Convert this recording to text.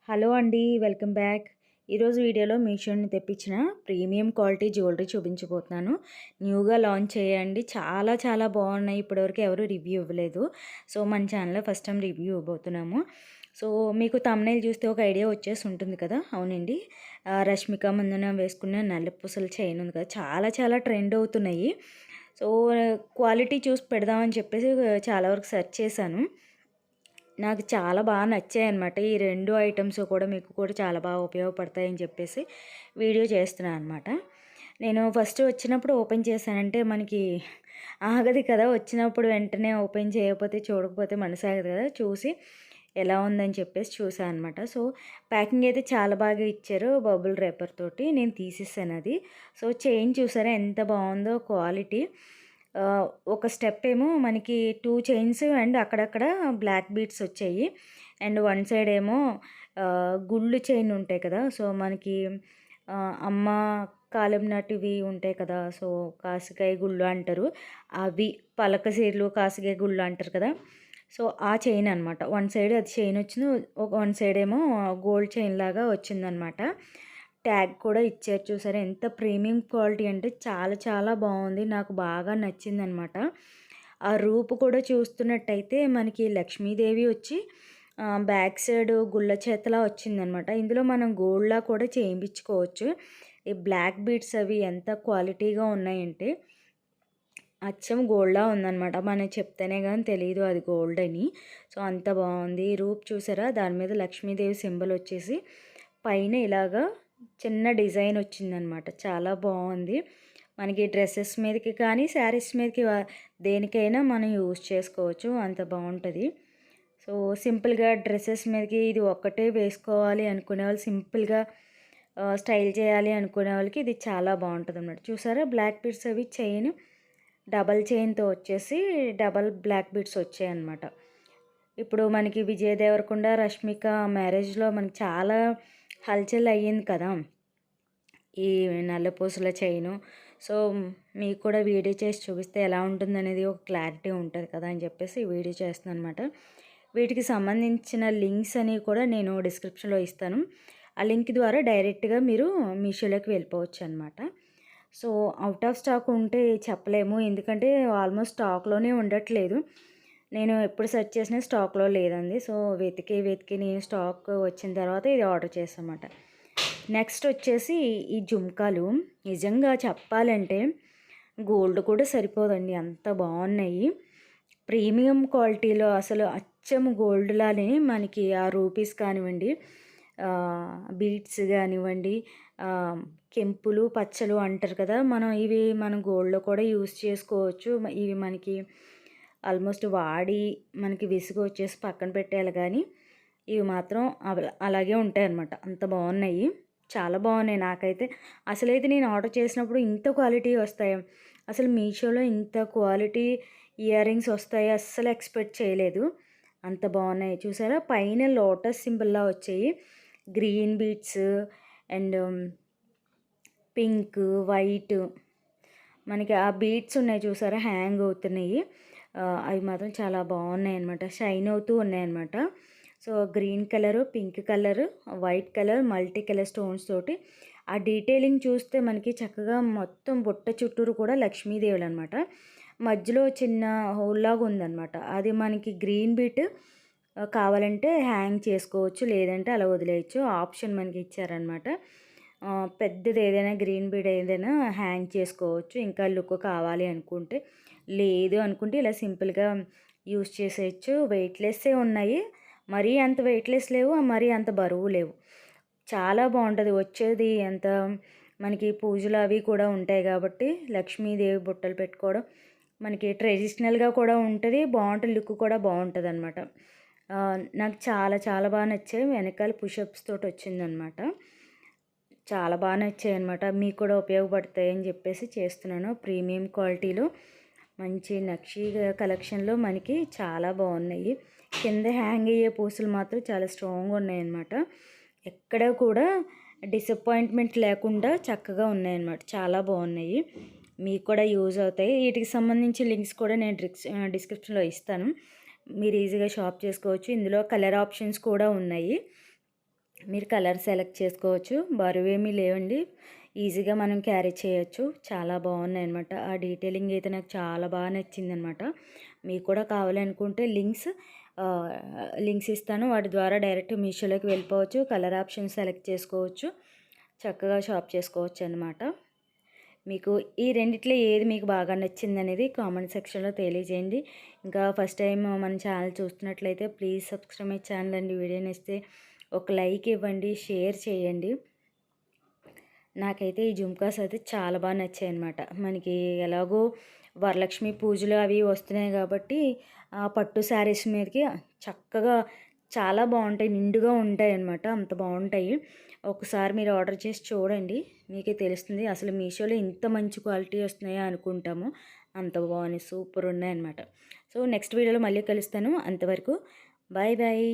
Hello అండి. Welcome back. ఈరోజు వీడియోలో మీషో నుండి తెప్పించిన ప్రీమియం క్వాలిటీ జ్యువెలరీ చూపించబోతున్నాను. న్యూగా లాంచ్ చేయండి. చాలా చాలా బాగున్నాయి. ఇప్పటివరకు ఎవరు రివ్యూ ఇవ్వలేదు. సో మన ఛానల్లో ఫస్ట్ టైం రివ్యూ ఇవ్వబోతున్నాము. సో మీకు థంబ్‌నెయిల్ చూస్తే ఒక ఐడియా వచ్చేసి ఉంటుంది కదా. అవునండి. రష్మిక మందన వేసుకున్న నల్లపూసల చైన్ ఉంది కదా, చాలా చాలా ట్రెండ్ అవుతున్నాయి. సో క్వాలిటీ చూసి పెడదామని చెప్పేసి చాలా వరకు సెర్చ్ చేశాను. నాకు చాలా బాగా నచ్చాయన్నమాట. ఈ 2 ఐటెమ్స్ కూడా మీకు కూడా చాలా బాగా ఉపయోగపడతాయని చెప్పేసి వీడియో చేస్తున్నాను అనమాట. నేను ఫస్ట్ వచ్చినప్పుడు ఓపెన్ చేశానంటే మనకి ఆగదు కదా. వచ్చినప్పుడు వెంటనే ఓపెన్ చేయకపోతే చూడకపోతే మనసాగదు కదా. చూసి ఎలా ఉందని చెప్పేసి చూసాను అనమాట. సో ప్యాకింగ్ అయితే చాలా బాగా ఇచ్చారు. బబుల్ రేపర్ తోటి నేను తీసేసాను అది. సో చైన్ చూసారా ఎంత బాగుందో క్వాలిటీ. ఒక స్టెప్ ఏమో మనకి 2 చైన్స్ అండ్ అక్కడక్కడ బ్లాక్ బీడ్స్ వచ్చాయి. అండ్ వన్ సైడ్ ఏమో గుళ్ళు చైన్ ఉంటాయి కదా. సో మనకి అమ్మ కాలం నాటివి ఉంటాయి కదా. సో కాసికాయ గుళ్ళు అంటారు. అవి పలక సీరలు కాసికాయ గుళ్ళు అంటారు కదా. సో ఆ చైన్ అనమాట. వన్ సైడ్ అది చైన్ వచ్చింది. వన్ సైడ్ ఏమో గోల్డ్ చైన్ లాగా వచ్చిందనమాట. ట్యాగ్ కూడా ఇచ్చారు. చూసారా ఎంత ప్రీమియం క్వాలిటీ అంటే చాలా చాలా బాగుంది. నాకు బాగా నచ్చిందనమాట. ఆ రూపు కూడా చూస్తున్నట్టయితే మనకి లక్ష్మీదేవి వచ్చి బ్యాక్ సైడ్ గుళ్ళ చేతలా వచ్చిందనమాట. ఇందులో మనం గోల్డ్లా కూడా చేయించుకోవచ్చు. ఈ బ్లాక్ బీడ్స్ అవి ఎంత క్వాలిటీగా ఉన్నాయంటే అచ్చం గోల్డ్లా ఉందనమాట. మనం చెప్తేనే కానీ తెలియదు అది గోల్డ్ అని. సో అంత బాగుంది. రూప్ చూసారా, దాని మీద లక్ష్మీదేవి సింబల్ వచ్చేసి పైన ఇలాగా చిన్న డిజైన్ వచ్చిందనమాట. చాలా బాగుంది. మనకి డ్రెస్సెస్ మీదకి కానీ శారీస్ మీదకి దేనికైనా మనం యూజ్ చేసుకోవచ్చు. అంత బాగుంటుంది. సో సింపుల్గా డ్రెస్సెస్ మీదకి ఇది ఒక్కటే వేసుకోవాలి అనుకునే వాళ్ళు, సింపుల్గా స్టైల్ చేయాలి అనుకునే వాళ్ళకి ఇది చాలా బాగుంటుంది అన్నమాట. చూసారా బ్లాక్ బీడ్స్ అవి చైన్ డబల్ చైన్తో వచ్చేసి డబల్ బ్లాక్ బీడ్స్ వచ్చాయి అన్నమాట. ఇప్పుడు మనకి విజయ్ దేవరకొండ రష్మిక మ్యారేజ్లో మనకి చాలా హల్చల్ అయ్యింది కదా ఈ నల్లపూసల చైను. సో మీకు కూడా వీడియో చేసి చూపిస్తే ఎలా ఉంటుందనేది ఒక క్లారిటీ ఉంటుంది కదా అని చెప్పేసి ఈ వీడియో చేస్తున్నాను అనమాట. వీటికి సంబంధించిన లింక్స్ అని కూడా నేను డిస్క్రిప్షన్లో ఇస్తాను. ఆ లింక్ ద్వారా డైరెక్ట్గా మీరు మీషోలోకి వెళ్ళిపోవచ్చు అనమాట. సో అవుట్ ఆఫ్ స్టాక్ ఉంటే చెప్పలేము, ఎందుకంటే ఆల్మోస్ట్ స్టాక్లోనే ఉండట్లేదు. నేను ఎప్పుడు సెర్చ్ చేసినా స్టాక్లో లేదండి. సో వెతికి నేను స్టాక్ వచ్చిన తర్వాత ఇది ఆర్డర్ చేసామాట. నెక్స్ట్ వచ్చేసి ఈ జుంకాలు నిజంగా చెప్పాలంటే గోల్డ్ కూడా సరిపోదండి, అంత బాగున్నాయి. ప్రీమియం క్వాలిటీలో అసలు అచ్చం గోల్డ్లానే మనకి ఆ రూపీస్ కానివ్వండి, బీడ్స్ కానివ్వండి, కెంపులు పచ్చలు అంటారు కదా, మనం గోల్డ్లో కూడా యూస్ చేసుకోవచ్చు. ఇవి మనకి ఆల్మోస్ట్ వాడి మనకి విసుగు వచ్చేసి పక్కన పెట్టేయాలి, కానీ ఇవి మాత్రం అలాగే ఉంటాయి అన్నమాట. అంత బాగున్నాయి, చాలా బాగున్నాయి. నాకైతే అసలైతే నేను ఆర్డర్ చేసినప్పుడు ఇంత క్వాలిటీ వస్తాయి, అసలు మీషోలో ఇంత క్వాలిటీ ఇయర్ రింగ్స్ వస్తాయి అస్సలు ఎక్స్పెక్ట్ చేయలేదు. అంత బాగున్నాయి. చూసారా పైన లోటస్ సింబల్లా వచ్చాయి, green beads and pink white మనకి ఆ బీడ్స్ ఉన్నాయి చూసారా, హ్యాంగ్ అవుతున్నాయి. అవి మాత్రం చాలా బాగున్నాయి అన్నమాట, షైన్ అవుతూ ఉన్నాయన్నమాట. So green colour, pink colour, white colour, multi colour stones తోటి ఆ డీటెయిలింగ్ చూస్తే మనకి చక్కగా మొత్తం బుట్ట చుట్టూరు కూడా లక్ష్మీదేవులు అనమాట. మధ్యలో చిన్న హోల్లాగా ఉందన్నమాట. అది మనకి గ్రీన్ బీట్ కావాలంటే హ్యాంగ్ చేసుకోవచ్చు, లేదంటే అలా వదిలేయచ్చు. ఆప్షన్ మనకి ఇచ్చారనమాట. పెద్దది ఏదైనా గ్రీన్ బీడ్ ఏదైనా హ్యాంగ్ చేసుకోవచ్చు, ఇంకా లుక్ కావాలి అనుకుంటే. లేదు అనుకుంటే ఇలా సింపుల్గా యూస్ చేసేయచ్చు. వెయిట్లెస్సే ఉన్నాయి, మరీ అంత వెయిట్లెస్ లేవు, మరీ అంత బరువు లేవు. చాలా బాగుంటుంది. వచ్చేది అంత మనకి పూజలు అవి కూడా ఉంటాయి కాబట్టి లక్ష్మీదేవి బుట్టలు పెట్టుకోవడం మనకి ట్రెడిషనల్గా కూడా ఉంటుంది, బాగుంటుంది, లుక్ కూడా బాగుంటుంది అనమాట. నాకు చాలా చాలా బాగా నచ్చాయి. వెనకాల పుషప్స్ తోటి వచ్చిందనమాట. చాలా బాగా నచ్చాయి అనమాట. మీకు కూడా ఉపయోగపడతాయి అని చెప్పేసి చేస్తున్నాను. ప్రీమియం క్వాలిటీలో మంచి నక్షి కలెక్షన్లో మనకి చాలా బాగున్నాయి. కింద హ్యాంగ్ అయ్యే పూసలు మాత్రం చాలా స్ట్రాంగ్గా ఉన్నాయన్నమాట. ఎక్కడ కూడా డిసప్పాయింట్మెంట్ లేకుండా చక్కగా ఉన్నాయన్నమాట. చాలా బాగున్నాయి, మీకు కూడా యూజ్ అవుతాయి. వీటికి సంబంధించి లింక్స్ కూడా నేను డిస్క్రిప్షన్లో ఇస్తాను, మీరు ఈజీగా షాప్ చేసుకోవచ్చు. ఇందులో కలర్ ఆప్షన్స్ కూడా ఉన్నాయి. మీరు కలర్ సెలెక్ట్ చేసుకోవచ్చు. బరువేమీ లేవండి. ఈజీగా మనం క్యారీ చేయొచ్చు. చాలా బాగున్నాయన్నమాట. ఆ డీటెయిలింగ్ అయితే నాకు చాలా బాగా నచ్చిందనమాట. మీకు కూడా కావాలనుకుంటే ఆహ్, లింక్స్ ఇస్తాను. వాటి ద్వారా డైరెక్ట్ మీషోలోకి వెళ్ళిపోవచ్చు. కలర్ ఆప్షన్ సెలెక్ట్ చేసుకోవచ్చు. చక్కగా షాప్ చేసుకోవచ్చనమాట. మీకు ఈ రెండిట్లో ఏది మీకు బాగా నచ్చిందనేది కామెంట్ సెక్షన్‌లో తెలియజేయండి. ఇంకా ఫస్ట్ టైం మన ఛానల్ చూస్తున్నట్లయితే ప్లీజ్ సబ్స్క్రైబ్ మై ఛానల్ అండి. వీడియో నచ్చితే ఒక లైక్ ఇవ్వండి, షేర్ చేయండి. నాకైతే ఈ జుమ్కాస్ అయితే చాలా బాగా నచ్చాయన్నమాట. మనకి ఎలాగో వరలక్ష్మి పూజలు అవి వస్తున్నాయి కాబట్టి ఆ పట్టు శారీస్ మీదకి చక్కగా చాలా బాగుంటాయి. నిండుగా ఉంటాయన్నమాట. అంత బాగుంటాయి. ఒకసారి మీరు ఆర్డర్ చేసి చూడండి. మీకే తెలుస్తుంది. అసలు మీషోలో ఇంత మంచి క్వాలిటీ వస్తున్నాయా అనుకుంటాము. అంత బాగున్నాయి. సూపర్ ఉన్నాయన్నమాట. సో నెక్స్ట్ వీడియోలో మళ్ళీ కలుస్తాను. అంతవరకు బాయ్ బాయ్.